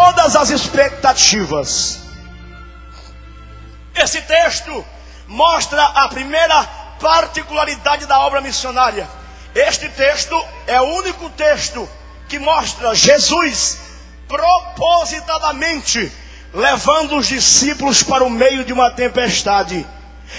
todas as expectativas. Esse texto mostra a primeira particularidade da obra missionária. Este texto é o único texto que mostra Jesus propositadamente levando os discípulos para o meio de uma tempestade.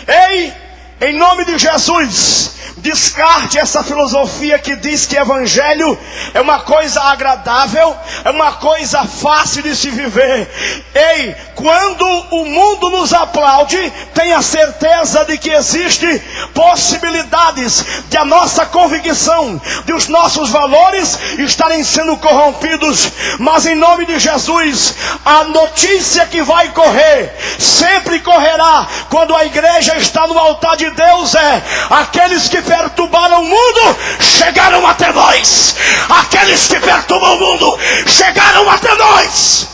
Ei, em nome de Jesus, descarte essa filosofia que diz que evangelho é uma coisa agradável, é uma coisa fácil de se viver. Ei, quando o mundo nos aplaude, tenha certeza de que existe possibilidades de a nossa convicção, de os nossos valores estarem sendo corrompidos. Mas em nome de Jesus, a notícia que vai correr, sempre correrá quando a igreja está no altar de Deus, é: aqueles que perturbaram o mundo chegaram até nós. Aqueles que perturbam o mundo chegaram até nós.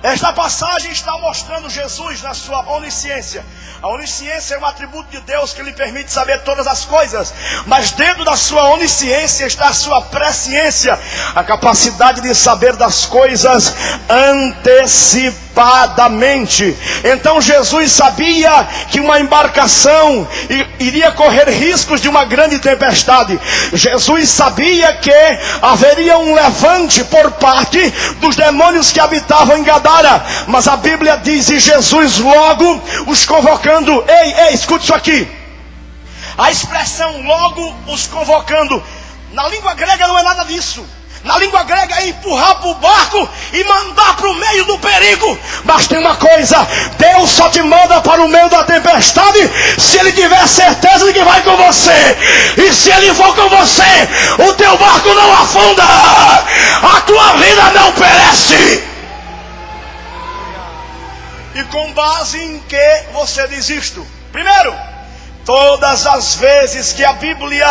Esta passagem está mostrando Jesus na sua onisciência. A onisciência é um atributo de Deus que lhe permite saber todas as coisas. Mas dentro da sua onisciência está a sua presciência, a capacidade de saber das coisas antecipadamente. Então Jesus sabia que uma embarcação iria correr riscos de uma grande tempestade. Jesus sabia que haveria um levante por parte dos demônios que habitavam em Gadara. Mas a Bíblia diz, e Jesus logo os convocando. Ei, escute isso aqui. A expressão logo os convocando, na língua grega não é nada disso. Na língua grega é empurrar para o barco e mandar para o meio do perigo. Mas tem uma coisa: Deus só te manda para o meio da tempestade se Ele tiver certeza de que vai com você. E se Ele for com você, o teu barco não afunda, a tua vida não perece. E com base em que você diz isto? Primeiro, todas as vezes que a Bíblia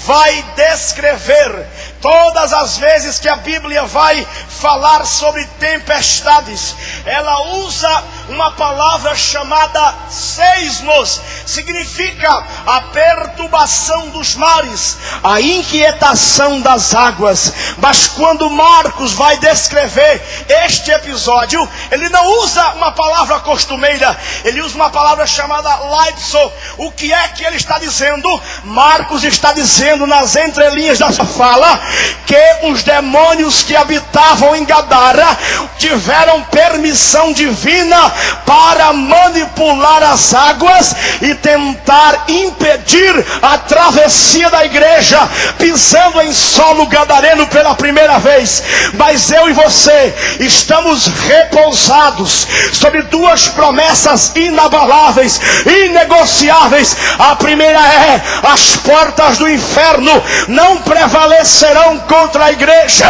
vai descrever, todas as vezes que a Bíblia vai falar sobre tempestades, ela usa uma palavra chamada seismos. Significa a perturbação dos mares, a inquietação das águas. Mas quando Marcos vai descrever este episódio, ele não usa uma palavra costumeira, ele usa uma palavra chamada laipso. O que é que ele está dizendo? Marcos está dizendo nas entrelinhas da sua fala que os demônios que habitavam em Gadara tiveram permissão divina para manipular as águas e tentar impedir a travessia da igreja, pisando em solo gadareno pela primeira vez. Mas eu e você estamos repousados sobre duas promessas inabaláveis, inegociáveis. A primeira é: as portas do inferno não prevalecerão contra a igreja.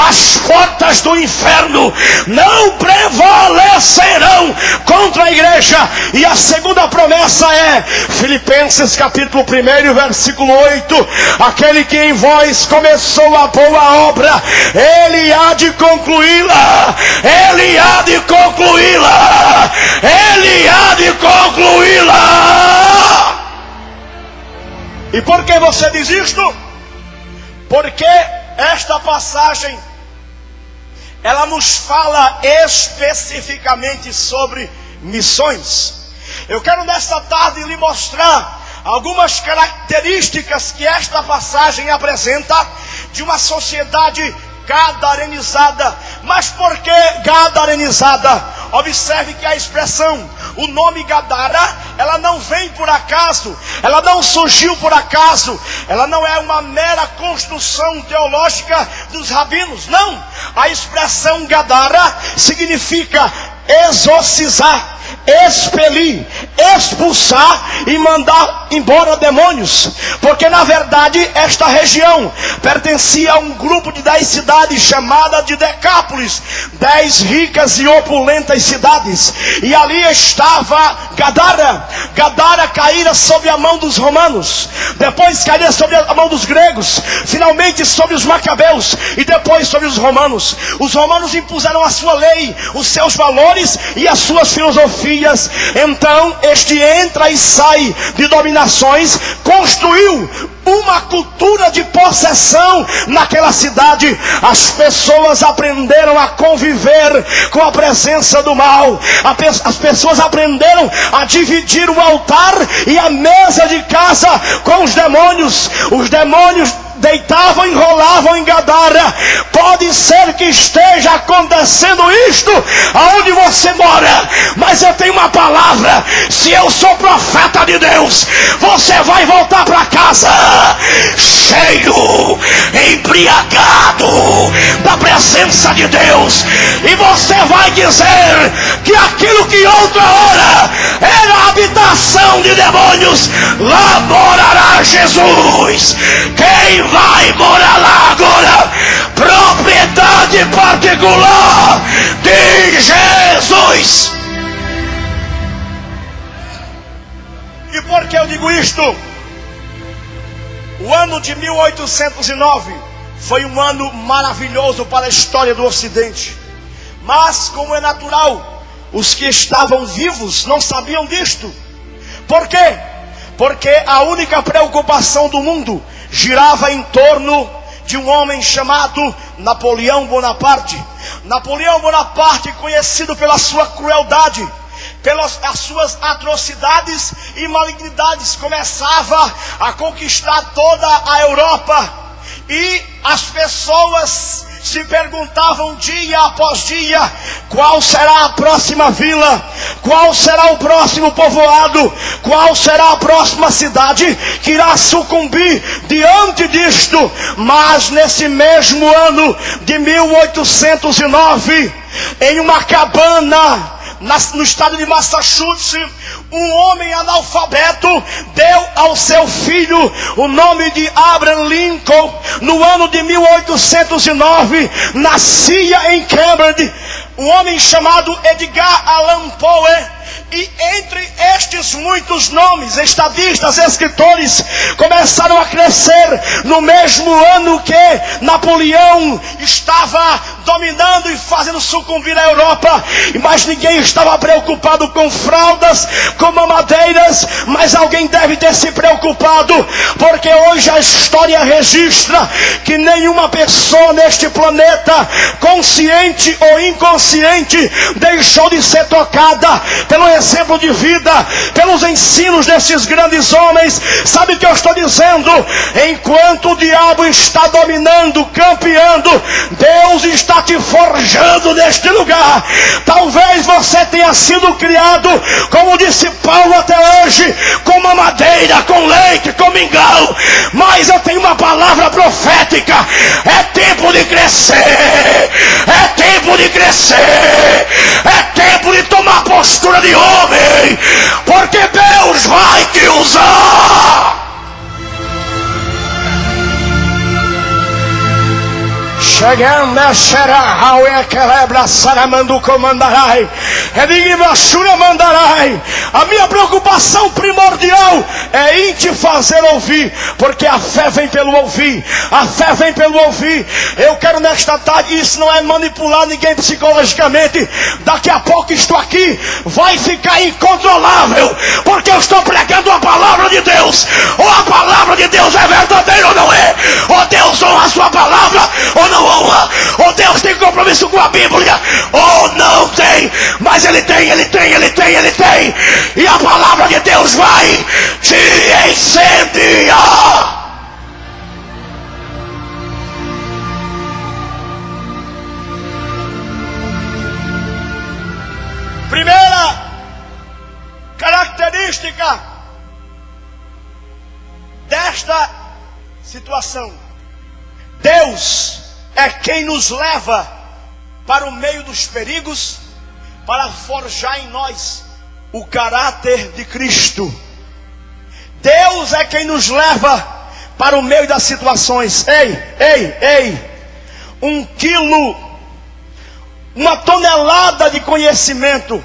As portas do inferno não prevalecerão contra a igreja. E a segunda promessa é Filipenses capítulo 1, versículo 8: aquele que em vós começou a boa obra, Ele há de concluí-la. Ele há de concluí-la. Ele há de concluí-la. E por que você diz isto? Porque esta passagem, ela nos fala especificamente sobre missões. Eu quero nesta tarde lhe mostrar algumas características que esta passagem apresenta de uma sociedade gadarenizada. Mas por que gadarenizada? Observe que a expressão, o nome Gadara, ela não vem por acaso, ela não surgiu por acaso, ela não é uma mera construção teológica dos rabinos, não. A expressão Gadara significa exorcizar, expelir, expulsar e mandar embora demônios. Porque na verdade esta região pertencia a um grupo de 10 cidades chamada de Decápolis, 10 ricas e opulentas cidades. E ali estava Gadara. Gadara caíra sob a mão dos romanos, depois caíra sob a mão dos gregos, finalmente sob os macabeus e depois sob os romanos. Os romanos impuseram a sua lei, os seus valores e as suas filosofias. Então este entra e sai de dominações construiu uma cultura de possessão naquela cidade. As pessoas aprenderam a conviver com a presença do mal. As pessoas aprenderam a dividir o altar e a mesa de casa com os demônios. Os demônios deitavam, enrolavam em Gadara. Pode ser que esteja acontecendo isto aonde você mora, mas eu tenho uma palavra: se eu sou profeta de Deus, você vai voltar para casa cheio, embriagado da presença de Deus, e você vai dizer que aquilo que outra hora era habitação de demônios, lá morará Jesus. Quem vai morar lá agora? Propriedade particular de Jesus. E por que eu digo isto? O ano de 1809 foi um ano maravilhoso para a história do Ocidente. Mas, como é natural, os que estavam vivos não sabiam disto. Por quê? Porque a única preocupação do mundo girava em torno de um homem chamado Napoleão Bonaparte. Napoleão Bonaparte, conhecido pela sua crueldade, pelas as suas atrocidades e malignidades, começava a conquistar toda a Europa. E as pessoas se perguntavam dia após dia: qual será a próxima vila? Qual será o próximo povoado? Qual será a próxima cidade que irá sucumbir diante disto? Mas nesse mesmo ano de 1809, em uma cabana no estado de Massachusetts, um homem analfabeto deu ao seu filho o nome de Abraham Lincoln. No ano de 1809, nascia em Cambridge um homem chamado Edgar Allan Poe. E entre estes muitos nomes, estadistas, escritores, começaram a crescer no mesmo ano que Napoleão estava dominando e fazendo sucumbir a Europa. Mas ninguém estava preocupado com fraldas, com mamadeiras. Mas alguém deve ter se preocupado, porque hoje a história registra que nenhuma pessoa neste planeta, consciente ou inconsciente, deixou de ser tocada pelo exemplo de vida, pelos ensinos desses grandes homens. Sabe o que eu estou dizendo? Enquanto o diabo está dominando, campeando, Deus está te forjando neste lugar. Talvez você tenha sido criado, como disse Paulo, até hoje, com mamadeira, com leite, com mingau. Mas eu tenho uma palavra profética: é tempo de crescer, é tempo de crescer, é tempo de tomar postura de homem, porque Deus vai te usar. Chegando a Xerahau e a Quelebra Saramandu comandarai, Edigibachura mandarai. A minha preocupação primordial é em te fazer ouvir, porque a fé vem pelo ouvir, a fé vem pelo ouvir. Eu quero nesta tarde, isso não é manipular ninguém psicologicamente. Daqui a pouco estou aqui, vai ficar incontrolável, porque eu estou pregando a palavra de Deus. Ou a palavra de Deus é verdadeira ou não é, ou Deus honra a sua palavra ou não honra, ou Deus tem compromisso com a Bíblia ou não tem. Mas Ele tem, Ele tem, Ele tem, Ele tem. E a palavra de Deus vai te incendiar. Primeira característica desta situação: Deus é quem nos leva para o meio dos perigos, para forjar em nós o caráter de Cristo. Deus é quem nos leva para o meio das situações. Ei, 1 quilo, 1 tonelada de conhecimento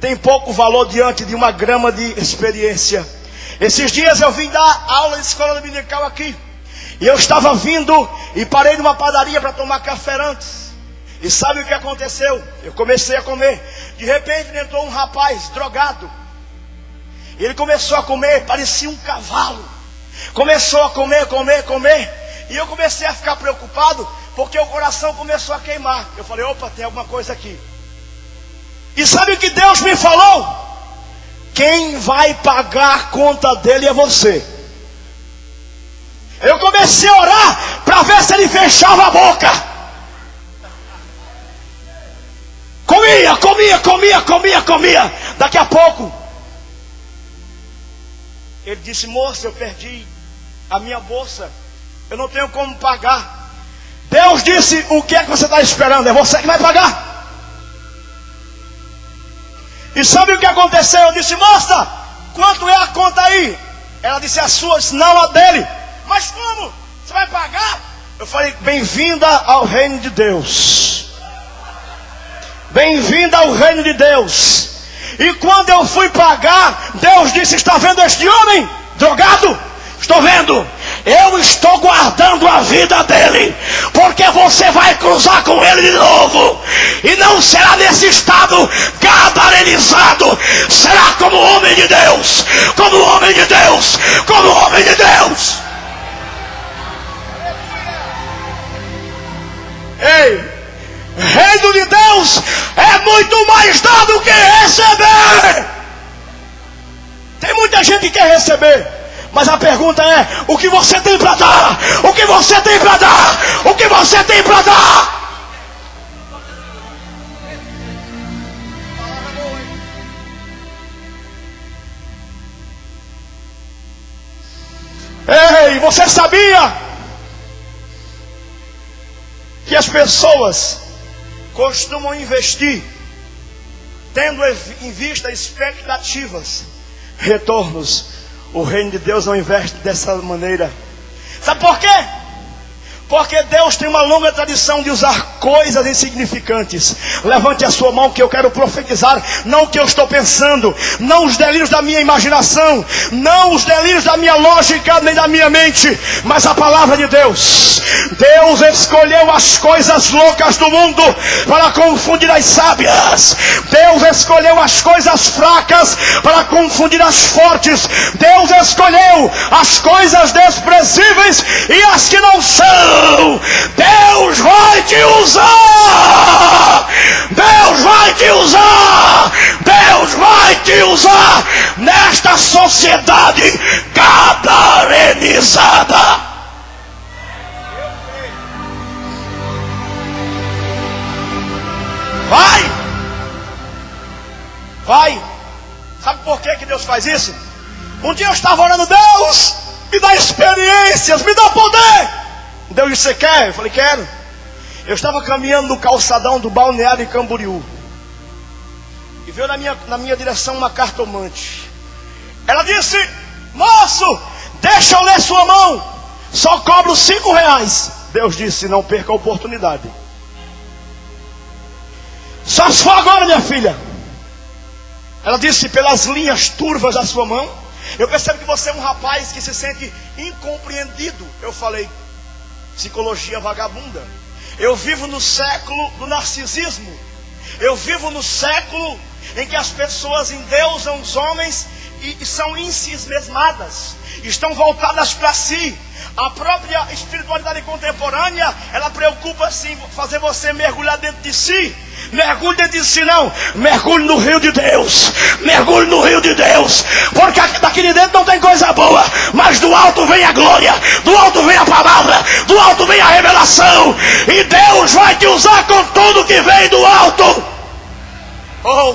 tem pouco valor diante de 1 grama de experiência. Esses dias eu vim dar aula de escola dominical aqui, e eu estava vindo e parei numa padaria para tomar café antes. E sabe o que aconteceu? Eu comecei a comer. De repente entrou um rapaz drogado. Ele começou a comer, parecia um cavalo. Começou a comer. E eu comecei a ficar preocupado, porque o coração começou a queimar. Eu falei, opa, tem alguma coisa aqui. E sabe o que Deus me falou? Quem vai pagar a conta dele é você. Eu comecei a orar para ver se ele fechava a boca. Comia. Daqui a pouco ele disse, moça, eu perdi a minha bolsa, eu não tenho como pagar. Deus disse, o que é que você está esperando? É você que vai pagar. E sabe o que aconteceu? Eu disse, moça, quanto é a conta aí? Ela disse, a sua, não a dele. Mas como? Você vai pagar? Eu falei, bem-vinda ao reino de Deus. Bem-vinda ao reino de Deus. E quando eu fui pagar, Deus disse, está vendo este homem drogado? Estou vendo. Eu estou guardando a vida dele, porque você vai cruzar com ele de novo, e não será nesse estado gabarenizado, será como homem de Deus, como homem de Deus, como homem de Deus. Ei, reino de Deus é muito mais dar do que receber. Tem muita gente que quer receber, mas a pergunta é, o que você tem para dar? O que você tem para dar? O que você tem para dar? Ei, você sabia que as pessoas costumam investir tendo em vista expectativas, retornos? O reino de Deus não investe dessa maneira. Sabe por quê? Porque Deus tem uma longa tradição de usar coisas insignificantes. Levante a sua mão que eu quero profetizar. Não o que eu estou pensando, não os delírios da minha imaginação, não os delírios da minha lógica nem da minha mente, mas a palavra de Deus. Deus escolheu as coisas loucas do mundo para confundir as sábias. Deus escolheu as coisas fracas para confundir as fortes. Deus escolheu as coisas desprezíveis e as que não são. Deus vai te usar. Deus vai te usar. Deus vai te usar nesta sociedade gadarenizada. Vai. Sabe por que Deus faz isso? Um dia eu estava orando, Deus, me dá experiências, me dá poder. Deus disse, você quer? Eu falei, quero. Eu estava caminhando no calçadão do balneário de Camboriú, e veio na minha direção uma cartomante. Ela disse, moço, deixa eu ler sua mão, só cobro R$5. Deus disse, não perca a oportunidade. Só se for agora, minha filha. Ela disse, pelas linhas turvas da sua mão, eu percebo que você é um rapaz que se sente incompreendido. Eu falei, psicologia vagabunda. Eu vivo no século do narcisismo. Eu vivo no século em que as pessoas endeusam os homens e são ensimismadas, estão voltadas para si. A própria espiritualidade contemporânea, ela preocupa-se em fazer você mergulhar dentro de si. Mergulhe dentro de si não, mergulhe no rio de Deus. Mergulhe no rio de Deus, porque daqui de dentro não tem coisa boa, mas do alto vem a glória, do alto vem a palavra, do alto vem a revelação, e Deus vai te usar com tudo que vem do alto.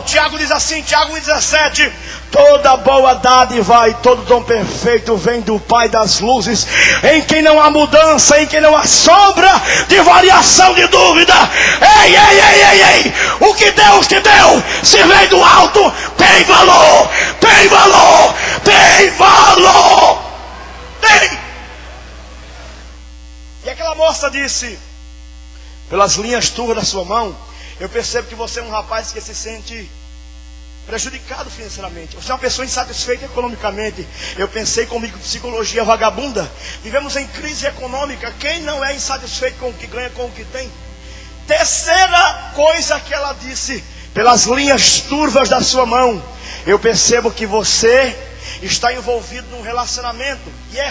Tiago diz assim, Tiago 17, toda boa dádiva e todo dom perfeito vem do Pai das luzes, em quem não há mudança, em quem não há sombra de variação de dúvida. Ei, o que Deus te deu, se vem do alto, tem valor, tem valor, tem valor, tem. E aquela moça disse, pelas linhas turvas da sua mão, eu percebo que você é um rapaz que se sente prejudicado financeiramente. Você é uma pessoa insatisfeita economicamente. Eu pensei comigo, psicologia vagabunda. Vivemos em crise econômica. Quem não é insatisfeito com o que ganha, com o que tem? Terceira coisa que ela disse, pelas linhas turvas da sua mão, eu percebo que você está envolvido num relacionamento. E é